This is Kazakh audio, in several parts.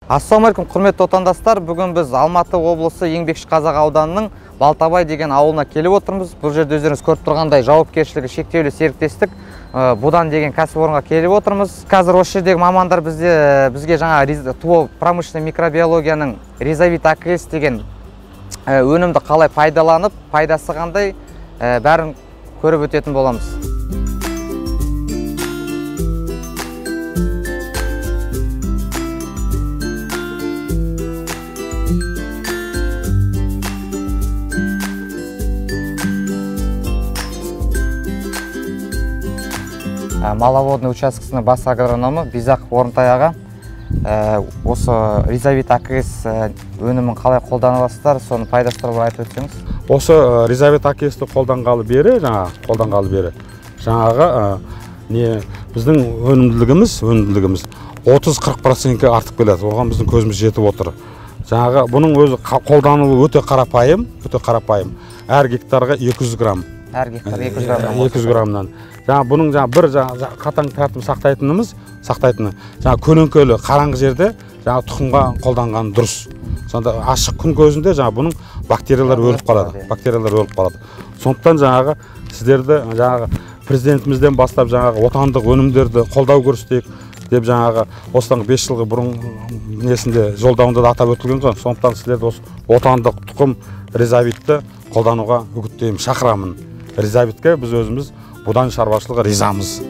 Ассалаумағалейкум, құрметті отандастар. Бүгін біз Алматы облысы Еңбекшіқазақ ауданының Балтабай деген ауылына келіп отырмыз. Бұл жерде өздеріңіз көріп тұрғандай жауапкершілігі шектеулі серіктестік Будан деген кәсіпорынға келіп отырмыз. Қазір осы жердегі мамандар бізге жаңа ТУО промышленный микробиологияның Ризавит АКС деген өнімді қалай пайдаланып, пайдасы қандай бәрін көріп өтетін боламыз. Маловодный учаскесінің бас агрономы Бизақ Орынтай аға, осы Ризавит АКС өнімін қалай қолданасыздар, соны пайдасы туралы айтып өтсеңіз. Осы Ризавит АКС-ті қолданғалы бері, жаңағы біздің өнімділігіміз 30-40% артып келеді. Оған біздің көзіміз жетіп отыр. Жаңағы бұның өзі қолданылуы өте қарапайым. Әр гектарға 200 грамм. Әр гектар 200 граммнан. Бұның бір қатаң тәртіп сақтайтыны, көлеңкелі қараңғы жерде тұқымға қолданған дұрыс. Сонда ашық күн көзінде бұның бактериялар өліп қалады. Сондықтан сіздерді президентімізден бастап отандық өнімдерді қолдау көрсетейік деп осыдан 5 жылғы бұрын несінде жолдауында да атап өтілген ғой. Сондықтан сіздерді осы отандық тұқым Ризавитті қолдануға үгіттеймін, шақырамын. Ризавитке біз өзіміз Будан шаруашылығы ризамыз.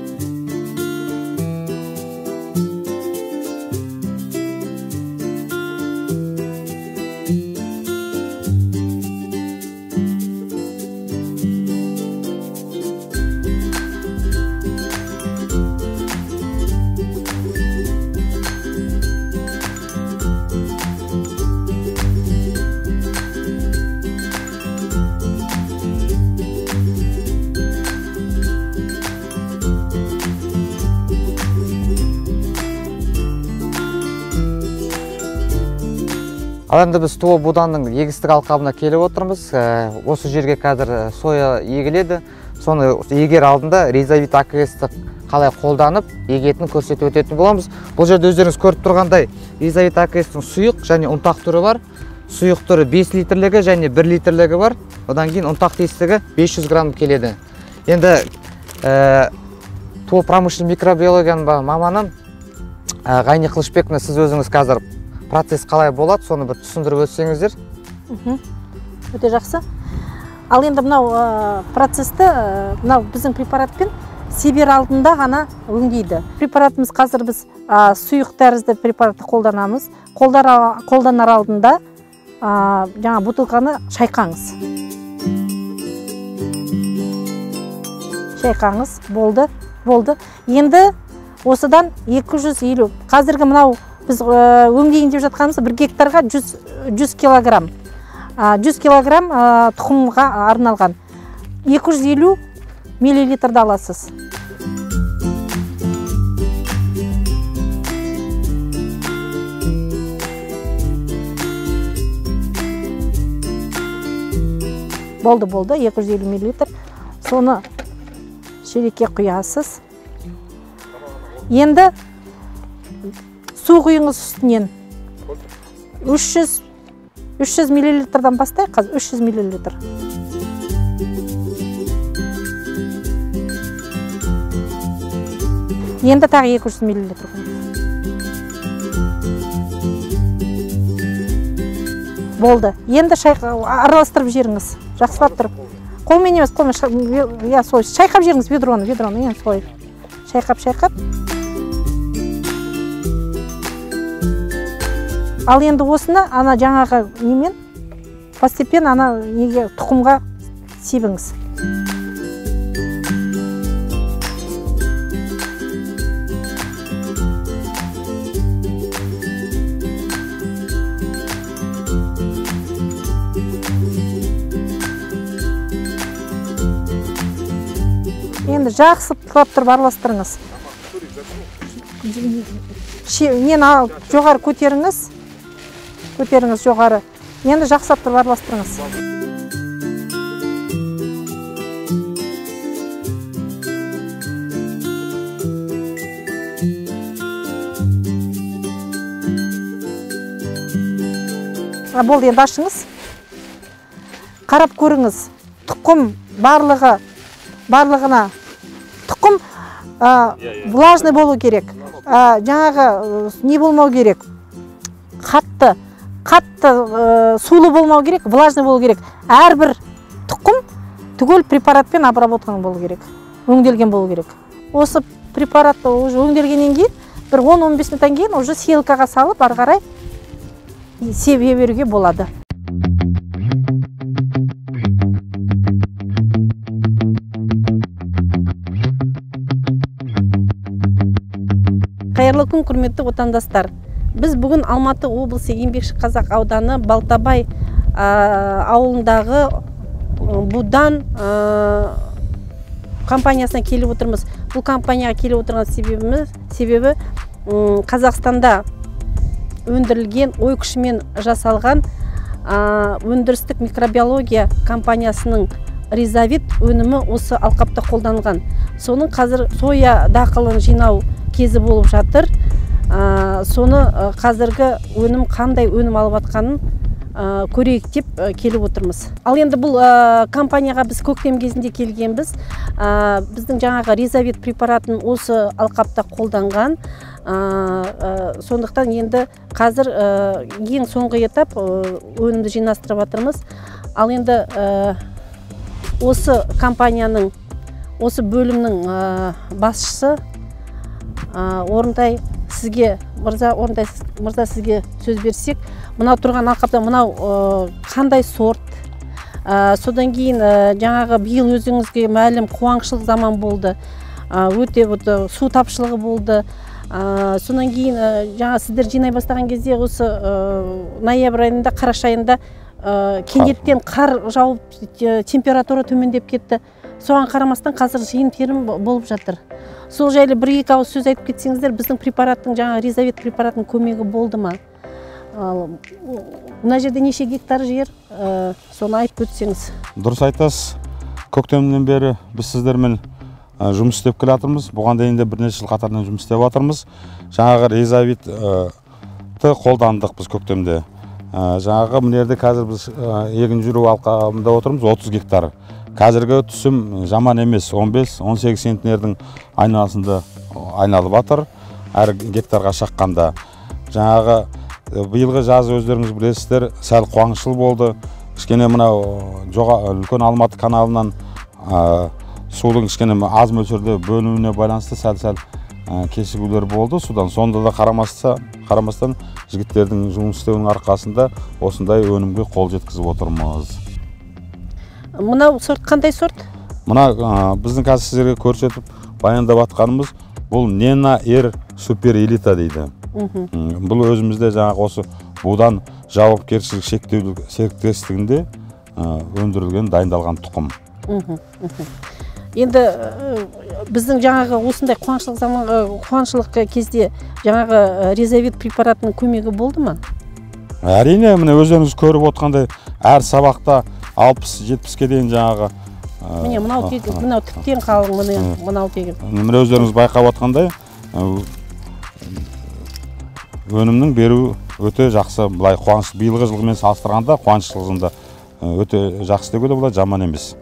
Ал енді біз ТУО Буданның егістік алқабына келіп отырмыз. Осы жерге қазір соя егіледі. Соны егер алдында Ризавит АКС-ті қалай қолданып, егетінін көрсетіп өтетін боламыз. Бұл жерде өздеріңіз көріп тұрғандай Ризавит АКС-тің сұйық және ұнтақ түрі бар. Сұйық түрі 5 литрлігі және 1 литрлігі бар. Одан кейін ұнтақ тестігі 500 грамм келеді. Енді ТУО промышленный микробиологияның маманы Ғайни Қылышбековна, сіз өзіңіз қазір процесс қалай болады, соны бір түсіндіріп өтсеңіздер. Өте жақсы. Ал енді мынау процессті біздің препаратпен себер алдында ғана өңдейді. Препаратымыз қазір біз сұйық тәрізді препаратты қолданамыз. Қолданар алдында жаңа бутылканы шайқаңыз. Шайқаңыз, болды. Енді осыдан 250. Қазіргі мынау біз өңдейін деп жатқанымыз 1 гектарға 100 килограмм. 100 килограмм тұқымға арналған. 250 миллилитрді аласыз. Болды, 250 миллилитр. Соны шелекке құясыз. Енді су құйыңыз үстінен 300 миллилитрдан бастай, қазір 300 миллилитр. Енді тағы 200 миллилитр. Болды. Енді араластырып жеріңіз. Жақсылап тұрып. Қолмен емес, шайқап жеріңіз ведроны, солай. Шайқап. Ал енді осыны жаңағы немен постепенно тұқымға себіңіз. Енді жақсы тұрап тұрып араластырыңыз. Жоғары көтеріңіз жоғары. Енді жақсылап тұрып араластырыңыз. Болды, енді ашыңыз. Қарап көріңіз. Тұқым барлығына тұқым влажный болу керек. Жаңағы не болмау керек. Қатты сулы болмау керек, влажный болу керек. Әрбір тұқым түгел препаратпен обработканы болу керек. Өңделген болу керек. Осы препаратты уже өңделгеннен кейін бір 10-15 минуттан кейін уже сеялкаға салып ары қарай себе беруге болады. Қайырлы күн, құрметті отандастар. Біз бүгін Алматы облысы Еңбекші Қазақ ауданы Балтабай ауылындағы Будан компаниясына келіп отырмыз. Бұл компанияға келіп отырған себебі Қазақстанда өндірілген ой күшімен жасалған өндірістік микробиология компаниясының Ризавит өнімі осы алқапта қолданған. Соның қазір соя дақылын жинау кезі болып жатыр. Соны қазіргі өнім қандай өнім алып атқанын көрейік деп келіп отырмыз. Ал енді бұл компанияға біз көктем кезінде келгенбіз. Біздің жаңағы Ризавит препаратын осы алқапта қолданған. Сондықтан енді қазір ең соңғы этап өнімді жинастырып жатырмыз. Ал енді осы компанияның, осы бөлімнің басшысы Орынтай сізге, мырза сізге сөз берсек, мынау тұрған алқапта мынау қандай сорт? Содан кейін жаңағы биыл өзіңізге мәлім қуаңшылық заман болды. Өте су тапшылығы болды. Содан кейін жаңа сіздер жинай бастаған кезде осы ноябрь айында, қараша айында кенеттен қар жауып температура төмендеп кетті. Соған қарамастан қазір жиын терім болып жатыр. Сол жайлы бір-екі ауыз сөз айтып кетсеңіздер, біздің препараттың, жаңа Ризавит препаратының көмегі болды ма? Мына жерде неше гектар жер, соны айтып өтсеңіз. Дұрыс айтасыз. Көктемнен бері біз сіздермен жұмыс істеп келе жатырмыз. Бұған дейін де бірнеше жыл қатарынан жұмыс істеп жатырмыз. Жаңағы Ризавитті қолдандық біз көктемде. Жаңағы мына жерде қазір біз егін жүру алқабында отырмыз, 30 гектар. Қазіргі түсім жаман емес, 15-18 центнердің айналасында айналып жатыр, әр гектарға шаққанда. Жаңағы биылғы жаз өздеріңіз білесіздер, сәл қуаңшыл болды. Кішкене мынау үлкен Алматы каналынан судың кішкене аз мөлшерде бөлінуіне байланысты сәл кешігулер болды. Сонда да қарамастан жігіттердің жұмыс істеуінің арқасында осындай өнімге қол жеткізіп отырмыз. Мынау сорт қандай сорт? Мына біздің қазір сіздерге көрсетіп баяндап атқанымыз бұл Нена Р Супер Элита дейді. Бұл өзімізде жаңағы осы будан жауапкершілік шектеулі серіктестігінде өндірілген, дайындалған тұқым. Енді біздің жаңағы осындай қуаңшылық кезде жаңағы Ризавит препаратының көмегі болды ма? Әрине, міне өздеріңіз көріп отқандай әр сабақта 60-70-ке дейін жаңағы міне мынау тіптен қалың, мынау тегін. Міне өздеріңіз байқап отқандай өнімнің беру өте жақсы. Былай қуаныш биылғы жылғымен салыстырғанда қуанышылығында өте жақсы деуге болады, жаман емес.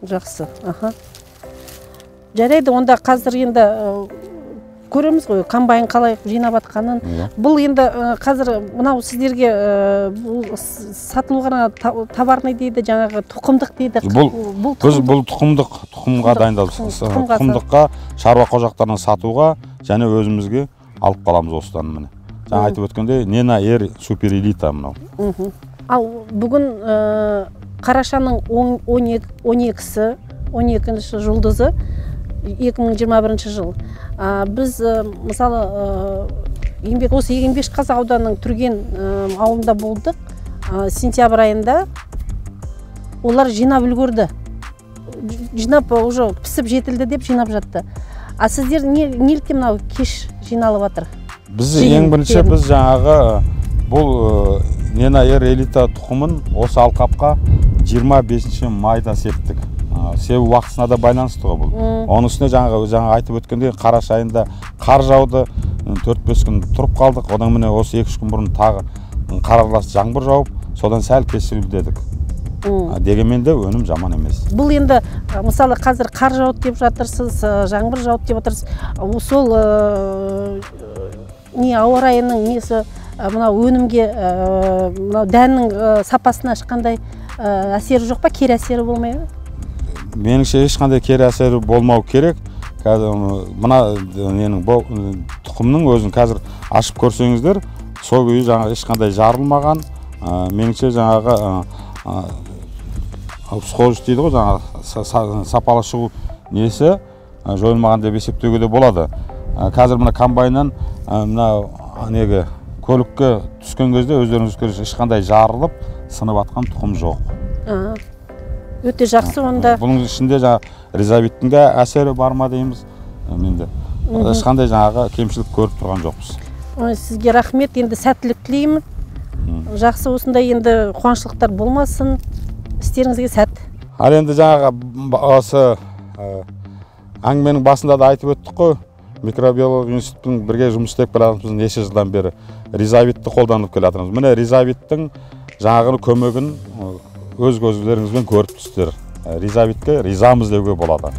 Жақсы. Жарайды, онда қазір енді көреміз ғой, комбайн қалай жинап атқанын. Бұл енді қазір мынау сіздерге сатылуға товарный дейді, жаңағы тұқымдық дейді. Бұл тұқымға дайындалды. Тұқымдыққа, шаруа қожақтарына сатуға және өзімізге алып қаламыз осыдан міне. Жаңа айтып өткенде Нена Р Супер Элита мынау. Ал бүгін қарашаның 12-ші жұлдызы 2021 жыл. Біз мысалы осы Еңбекші Қазақ ауданының Түрген ауылында болдық. Сентябрь айында олар жинап үлгерді. Жинап уже пісіп жетілді деп жинап жатты. А сіздер неліктен мынау кеш жиналып жатыр? Біз ең бірінші біз жаңағы бұл Нена Р Элита тұқымын осы алқапқа 25 майда септік. Себу уақытысына да байланысты ғой бұл. Оның үстіне жаңа айтып өткенде қараша айында қар жауды, 4-5 күн тұрып қалдық. Одан міне осы 2-3 күн бұрын тағы қарарлас жаңбыр жауып, содан сәл кешігіп дедік. Дегенмен де өнім жаман емес. Бұл енді мысалы қазір қар жауды деп жатырсыз, жаңбыр жауды деп жатырсыз. Сол не ауа райының несі мынау өнімге мынау дәннің сапасына ешқандай әсері жоқ па, кері әсері болмайды? Меніңше ешқандай кері әсері болмау керек. Қазір мына ненің тұқымның өзін қазір ашып көрсеңіздер, сол күйі жаңағы ешқандай жарылмаған. Меніңше жаңағы схожесть дейді ғой, жаңағы сапалы шығу несі жойылмаған деп есептеуге де болады. Қазір мына комбайннан мына көлікке түскен кезде өздеріңіз көресіз, ешқандай жарылып, сынып атқан тұқым жоқ. Өте жақсы онда. Бұның ішінде жаңағы ризовиттің де әсері бар ма дейміз. Менде ешқандай жаңағы кемшілік көріп тұрған жоқпыз. Сізге рахмет, енді сәттілік тілеймін. Жақсы, осындай енді қуаншылықтар болмасын, істеріңізге сәт. Ал енді жаңағы осы әңгіменің басында да айтып өттік қой, микробиология институтының бірге жұмыс істеп келе жатырмыз, неше жылдан бері ризовитті қолданып келе жатырмыз. Міне ризовиттің жаңағы көмегін өз көздеріңізбен көріп тұрсыздар. Ризовитке ризамыз деуге болады.